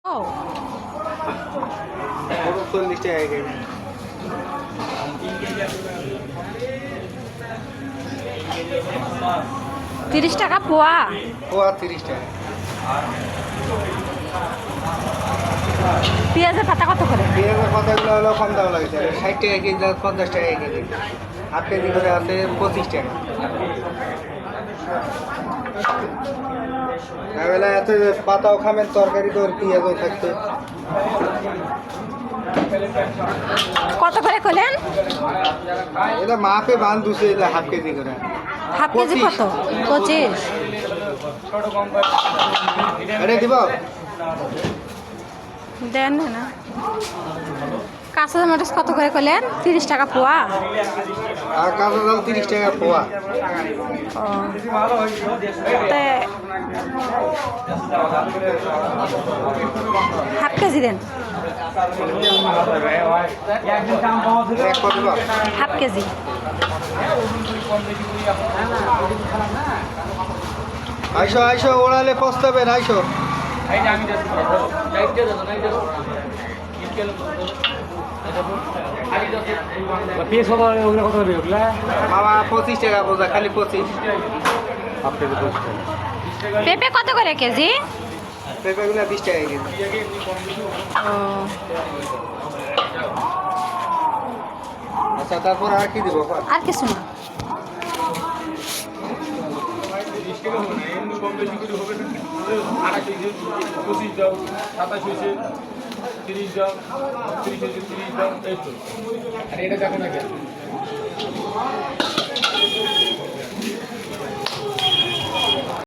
ও 40 টাকা কেজি। 30 টাকা পোয়া। পোয়া 30 টাকা। পেঁয়াজের পাতা কত করে? পেঁয়াজের পাতাগুলো হলো কম দাম লাগছে, 60 টাকা কেজি, 50 টাকা কেজি। হাফ কেজি করে আছে 25 টাকা। এবেলা এত পাতাও খাবেন, তরকারি তো পেঁয়াজও থাকছে। কত করে করলেন? এটা মাপে বান দুশো, এটা হাফ কেজি করে। হাফ কেজি কত? 25। এটা দিব দেন না। কাঁচা মরিচ কত করে করলেন? 30 টাকা পোয়া। আর কাঁচা জাল 30 টাকা পোয়া। ও তে হাফ কেজি দেন। Half KG. আইসো আইসো, ওড়ালে পস্তাবেন, আইসো। মামা 25 টাকা বোঝা, খালি 25। পেঁপে কত করে কেজি? পেঁপেগুলো 20 টাকা কেজি। ও আচ্ছা, তারপর আর কি দিব? আর কিছু না। আর এটা দেখো না কেন